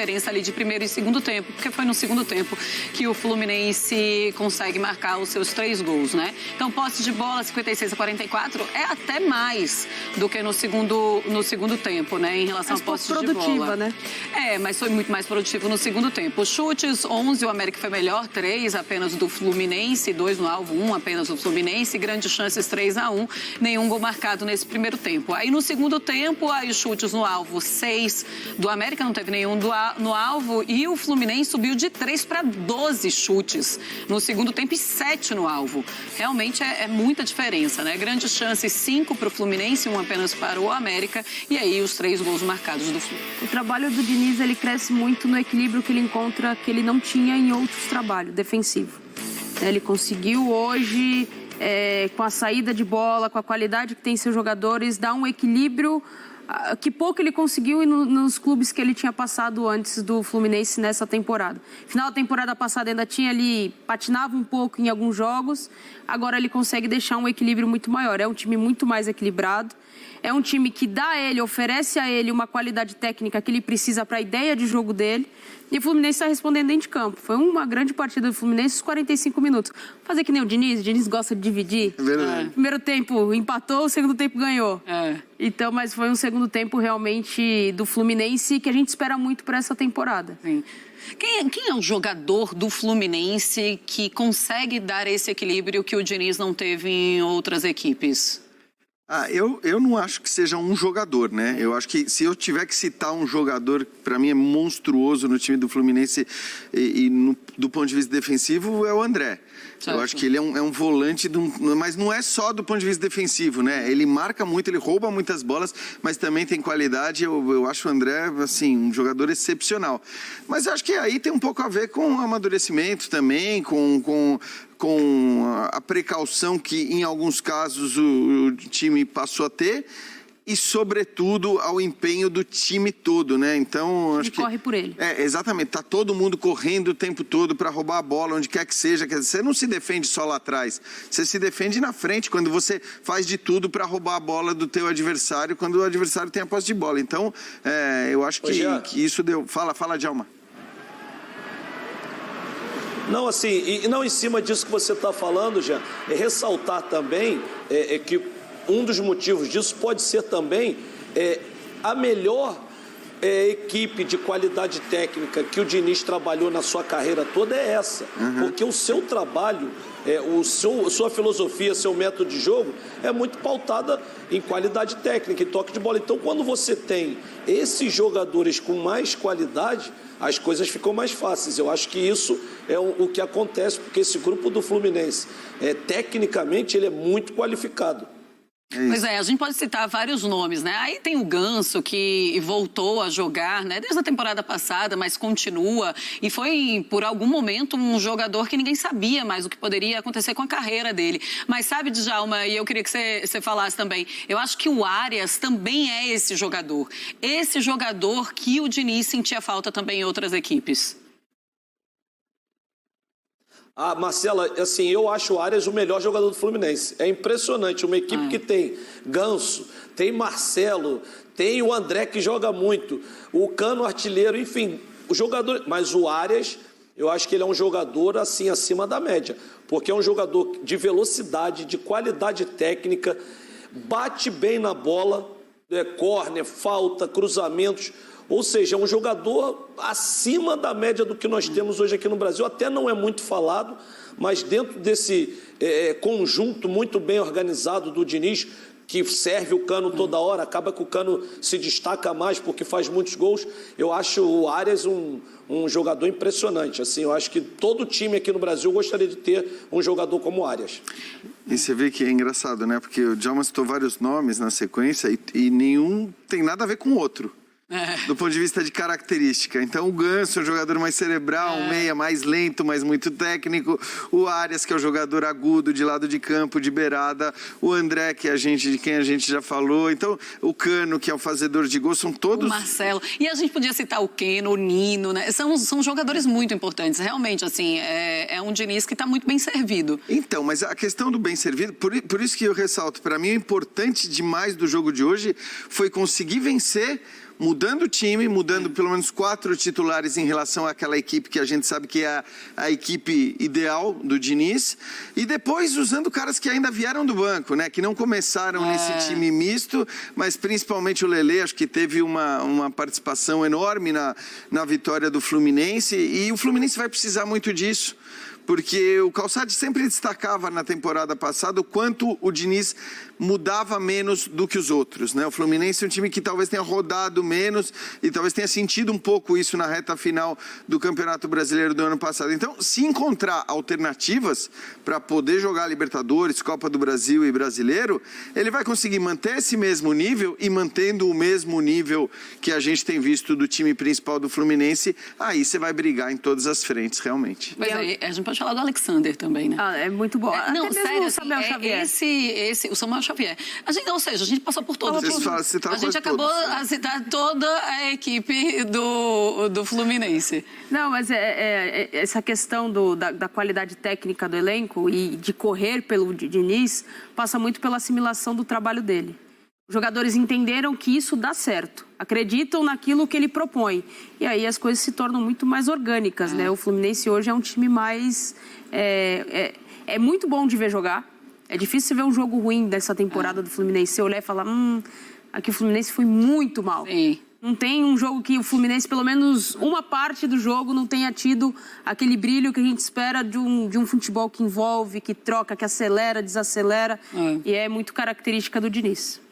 diferença ali de primeiro e segundo tempo, porque foi no segundo tempo que o Fluminense consegue marcar os seus 3 gols, né? Então, posse de bola, 56-44, é até mais do que no segundo tempo, né? Em relação à posse de bola. Produtiva, né? Mas foi muito mais produtivo no segundo tempo. Chutes, 11, o América foi melhor, 3 apenas do Fluminense, 2 no alvo, 1 apenas do Fluminense, grandes chances 3-1, nenhum gol marcado nesse primeiro tempo. Aí no segundo tempo, aí chutes no alvo, 6 do América, não teve nenhum no alvo, e o Fluminense subiu de 3 para 12 chutes no segundo tempo e 7 no alvo. Realmente é muita diferença, né? Grandes chances, 5 para o Fluminense, 1 apenas para o América, e aí os 3 gols marcados do Fluminense. O trabalho do Diniz, ele cresce muito no equilíbrio que ele encontra, que ele não tinha em outros trabalhos defensivos. Ele conseguiu hoje, com a saída de bola, com a qualidade que tem seus jogadores, dar um equilíbrio que pouco ele conseguiu nos clubes que ele tinha passado antes do Fluminense nessa temporada. Final da temporada passada ainda tinha ali, patinava um pouco em alguns jogos, agora ele consegue deixar um equilíbrio muito maior. É um time muito mais equilibrado, é um time que dá a ele, oferece a ele uma qualidade técnica que ele precisa para a ideia de jogo dele. E o Fluminense está respondendo dentro de campo. Foi uma grande partida do Fluminense, os 45 minutos. Fazer que nem o Diniz gosta de dividir. Verdade. Primeiro tempo empatou, o segundo tempo ganhou. Então, mas foi um segundo tempo realmente do Fluminense que a gente espera muito para essa temporada. Sim. Quem é o jogador do Fluminense que consegue dar esse equilíbrio que o Diniz não teve em outras equipes? Eu não acho que seja um jogador, né? Eu acho que se eu tiver que citar um jogador que para mim é monstruoso no time do Fluminense do ponto de vista defensivo, é o André. Certo. Eu acho que ele é um volante, mas não é só do ponto de vista defensivo, né? Ele marca muito, ele rouba muitas bolas, mas também tem qualidade. Eu acho o André, assim, um jogador excepcional. Mas eu acho que aí tem um pouco a ver com o amadurecimento também, com a precaução que em alguns casos o time passou a ter e, sobretudo, ao empenho do time todo, né? Então, acho que corre por ele. Exatamente. Tá todo mundo correndo o tempo todo para roubar a bola, onde quer que seja. Quer dizer, você não se defende só lá atrás, você se defende na frente, quando você faz de tudo para roubar a bola do teu adversário, quando o adversário tem a posse de bola. Então, eu acho que isso deu... Fala, Djalma. Não, assim, e não em cima disso que você está falando, Jean, ressaltar também que um dos motivos disso pode ser também a melhor equipe de qualidade técnica que o Diniz trabalhou na sua carreira toda é essa. Porque o seu trabalho, sua filosofia, seu método de jogo é muito pautada em qualidade técnica, em toque de bola. Então, quando você tem esses jogadores com mais qualidade, as coisas ficam mais fáceis. Eu acho que isso é o que acontece, porque esse grupo do Fluminense, tecnicamente, ele é muito qualificado. Pois é, a gente pode citar vários nomes, né? Aí tem o Ganso, que voltou a jogar, né? Desde a temporada passada, mas continua. E foi, por algum momento, um jogador que ninguém sabia mais o que poderia acontecer com a carreira dele. Mas sabe, Djalma, e eu queria que você falasse também, eu acho que o Arias também é esse jogador. Esse jogador que o Diniz sentia falta também em outras equipes. Marcela, assim, eu acho o Arias o melhor jogador do Fluminense. É impressionante, uma equipe que tem Ganso, tem Marcelo, tem o André que joga muito, o Cano artilheiro, enfim, o jogador... Mas o Arias, eu acho que ele é um jogador, assim, acima da média, porque é um jogador de velocidade, de qualidade técnica, bate bem na bola, córner, falta, cruzamentos... Ou seja, é um jogador acima da média do que nós temos hoje aqui no Brasil. Até não é muito falado, mas dentro desse conjunto muito bem organizado do Diniz, que serve o Cano toda hora, acaba que o Cano se destaca mais porque faz muitos gols. Eu acho o Arias um jogador impressionante. Assim, eu acho que todo time aqui no Brasil gostaria de ter um jogador como o Arias. E você vê que é engraçado, né? Porque o Djalma citou vários nomes na sequência e nenhum tem nada a ver com o outro. Do ponto de vista de característica. Então o Ganso é um jogador mais cerebral, um meia mais lento, mas muito técnico. O Arias, que é o jogador agudo de lado de campo, de beirada. O André, de quem a gente já falou. Então o Cano, que é o fazedor de gols, são todos... O Marcelo. E a gente podia citar o Keno, o Nino, né? São jogadores muito importantes. Realmente, assim, é um Diniz que está muito bem servido. Então, mas a questão do bem servido, por isso que eu ressalto, para mim o importante demais do jogo de hoje foi conseguir vencer mudando o time, mudando pelo menos 4 titulares em relação àquela equipe que a gente sabe que é a equipe ideal do Diniz, e depois usando caras que ainda vieram do banco, né? Que não começaram nesse time misto, mas principalmente o Lelê, acho que teve uma participação enorme na vitória do Fluminense, e o Fluminense vai precisar muito disso. Porque o Calçade sempre destacava na temporada passada o quanto o Diniz mudava menos do que os outros, né? O Fluminense é um time que talvez tenha rodado menos e talvez tenha sentido um pouco isso na reta final do Campeonato Brasileiro do ano passado. Então, se encontrar alternativas para poder jogar Libertadores, Copa do Brasil e Brasileiro, ele vai conseguir manter esse mesmo nível, e mantendo o mesmo nível que a gente tem visto do time principal do Fluminense, aí você vai brigar em todas as frentes, realmente. Mas aí, a gente pode falar do Alexander também, né? É muito bom. Não, Até mesmo sério, o Samuel Xavier. O Samuel Xavier. Ou seja, a gente passou por todos. A gente acabou a citar toda a equipe do Fluminense. Não, mas essa questão da qualidade técnica do elenco e de correr pelo Diniz passa muito pela assimilação do trabalho dele. Os jogadores entenderam que isso dá certo, acreditam naquilo que ele propõe. E aí as coisas se tornam muito mais orgânicas, né? O Fluminense hoje é um time mais... É muito bom de ver jogar. É difícil você ver um jogo ruim dessa temporada do Fluminense. Você olhar e falar, aqui o Fluminense foi muito mal. Sim. Não tem um jogo que o Fluminense, pelo menos uma parte do jogo, não tenha tido aquele brilho que a gente espera de um futebol que envolve, que troca, que acelera, desacelera. E é muito característica do Diniz.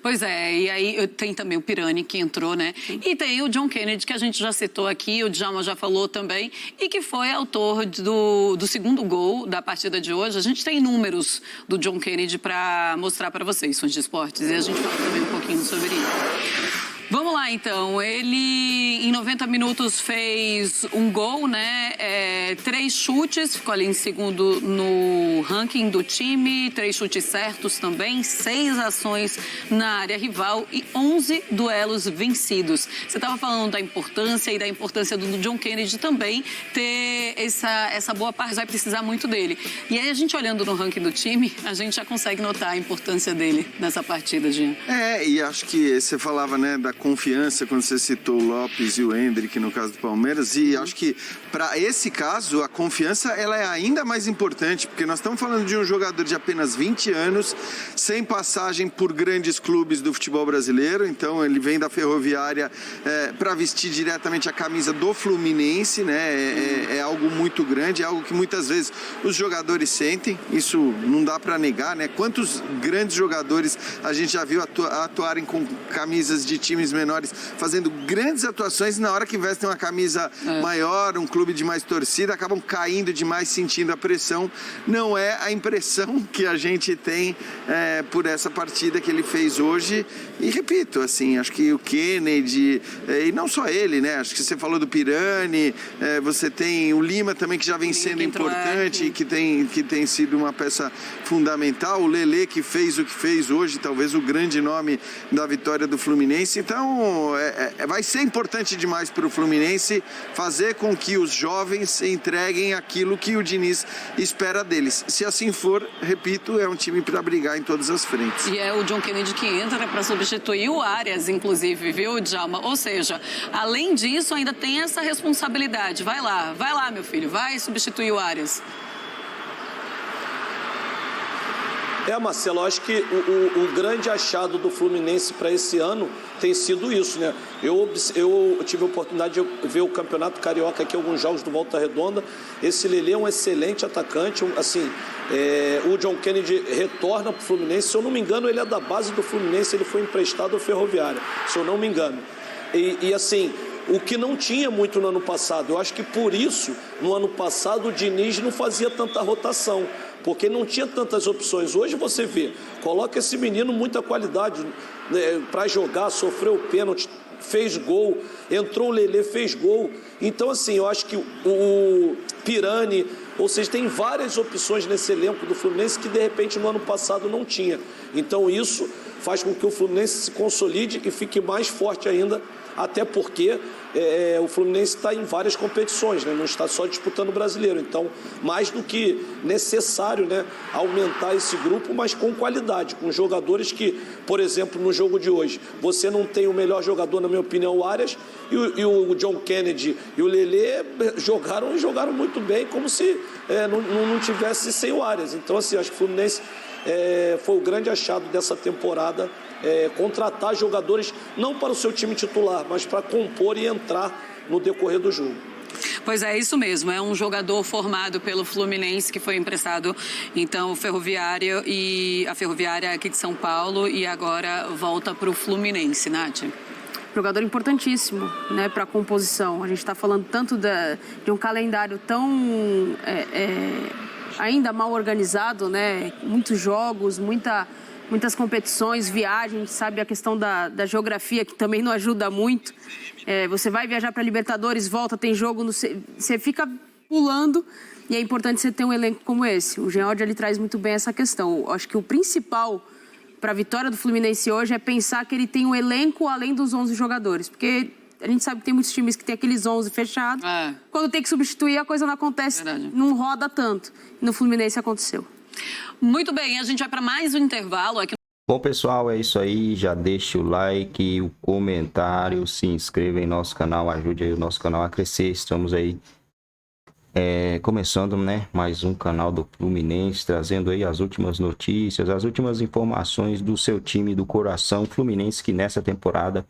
Pois é, e aí tem também o Pirani que entrou, né? E tem o John Kennedy, que a gente já citou aqui, o Djalma já falou também, e que foi autor do segundo gol da partida de hoje. A gente tem números do John Kennedy para mostrar para vocês, fãs de esportes, e a gente fala também um pouquinho sobre isso. Vamos lá, então. Ele, em 90 minutos, fez um gol, né? 3 chutes, ficou ali em segundo no ranking do time. 3 chutes certos também, 6 ações na área rival e 11 duelos vencidos. Você estava falando da importância e da importância do John Kennedy também ter essa boa parte, vai precisar muito dele. E aí, a gente olhando no ranking do time, a gente já consegue notar a importância dele nessa partida, Jean. E acho que você falava, né, da confiança quando você citou o Lopes e o Endrick no caso do Palmeiras, e acho que para esse caso a confiança ela é ainda mais importante, porque nós estamos falando de um jogador de apenas 20 anos, sem passagem por grandes clubes do futebol brasileiro. Então ele vem da Ferroviária para vestir diretamente a camisa do Fluminense, né? É algo muito grande, é algo que muitas vezes os jogadores sentem, isso não dá para negar, né? Quantos grandes jogadores a gente já viu atuarem com camisas de times menores, fazendo grandes atuações, e na hora que vestem uma camisa maior, um clube de mais torcida, acabam caindo demais, sentindo a pressão. Não é a impressão que a gente tem por essa partida que ele fez hoje. E repito, assim, acho que o Kennedy, e não só ele, né? Acho que você falou do Pirani, você tem o Lima também, que já vem sendo importante, que tem sido uma peça fundamental. O Lelê, que fez o que fez hoje, talvez o grande nome da vitória do Fluminense. Então, vai ser importante demais para o Fluminense fazer com que os jovens entreguem aquilo que o Diniz espera deles. Se assim for, repito, é um time para brigar em todas as frentes. E é o John Kennedy que entra para substituir o Arias, inclusive, viu, Djalma? Ou seja, além disso, ainda tem essa responsabilidade. Vai lá, meu filho, vai substituir o Arias. Marcelo, eu acho que o grande achado do Fluminense para esse ano tem sido isso, né? Eu tive a oportunidade de ver o Campeonato Carioca aqui, alguns jogos do Volta Redonda. Esse Lelê é um excelente atacante, assim, o John Kennedy retorna para o Fluminense. Se eu não me engano, ele é da base do Fluminense, ele foi emprestado ao Ferroviária, se eu não me engano. E assim, o que não tinha muito no ano passado. Eu acho que por isso, no ano passado, o Diniz não fazia tanta rotação, porque não tinha tantas opções. Hoje você vê, coloca esse menino muita qualidade para jogar, sofreu o pênalti, fez gol, entrou o Lelê, fez gol. Então, assim, eu acho que o Pirani, ou seja, tem várias opções nesse elenco do Fluminense que, de repente, no ano passado não tinha. Então, isso faz com que o Fluminense se consolide e fique mais forte ainda até porque o Fluminense está em várias competições, né? Não está só disputando o Brasileiro. Então, mais do que necessário, né, aumentar esse grupo, mas com qualidade, com jogadores que, por exemplo, no jogo de hoje, você não tem o melhor jogador, na minha opinião, o Arias, e o John Kennedy e o Lelê jogaram muito bem, como se não tivesse sem o Arias. Então, assim, acho que o Fluminense foi o grande achado dessa temporada, contratar jogadores não para o seu time titular, mas para compor e entrar no decorrer do jogo. Pois é, isso mesmo. É um jogador formado pelo Fluminense que foi emprestado, então, Ferroviária e a Ferroviária aqui de São Paulo e agora volta para o Fluminense, Nath. Jogador importantíssimo, né, para a composição. A gente está falando tanto de um calendário tão ainda mal organizado, né? Muitos jogos, muitas competições, viagens, sabe? A questão da geografia, que também não ajuda muito. Você vai viajar para Libertadores, volta, tem jogo, você fica pulando, e é importante você ter um elenco como esse. O George, ele traz muito bem essa questão. Eu acho que o principal para a vitória do Fluminense hoje é pensar que ele tem um elenco além dos 11 jogadores, porque a gente sabe que tem muitos times que tem aqueles 11 fechados. Quando tem que substituir, a coisa não acontece, não roda tanto. No Fluminense aconteceu. Muito bem, a gente vai para mais um intervalo aqui. Bom, pessoal, é isso aí. Já deixa o like, o comentário, se inscreva em nosso canal, ajude aí o nosso canal a crescer. Estamos aí começando, né, mais um canal do Fluminense, trazendo aí as últimas notícias, as últimas informações do seu time do coração Fluminense, que nessa temporada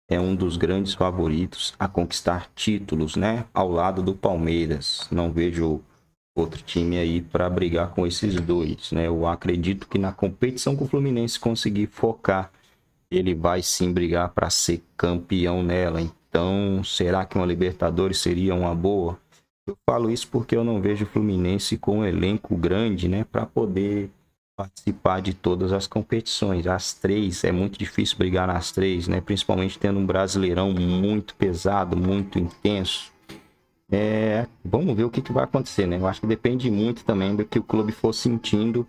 é um dos grandes favoritos a conquistar títulos, né, ao lado do Palmeiras. Não vejo outro time aí para brigar com esses dois, né? Eu acredito que na competição que o Fluminense conseguir focar, ele vai sim brigar para ser campeão nela. Então, será que uma Libertadores seria uma boa? Eu falo isso porque eu não vejo o Fluminense com um elenco grande, né, para poder participar de todas as competições. As três, é muito difícil brigar nas três, né? Principalmente tendo um Brasileirão muito pesado, muito intenso. Vamos ver o que vai acontecer, né? Eu acho que depende muito também do que o clube for sentindo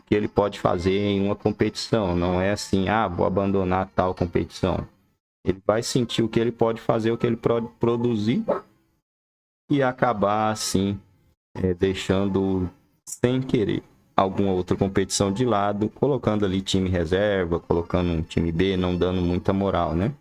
que ele pode fazer em uma competição. Não é assim, vou abandonar tal competição. Ele vai sentir o que ele pode fazer, o que ele pode produzir e acabar assim, deixando sem querer alguma outra competição de lado, colocando ali time reserva, colocando um time B, não dando muita moral, né?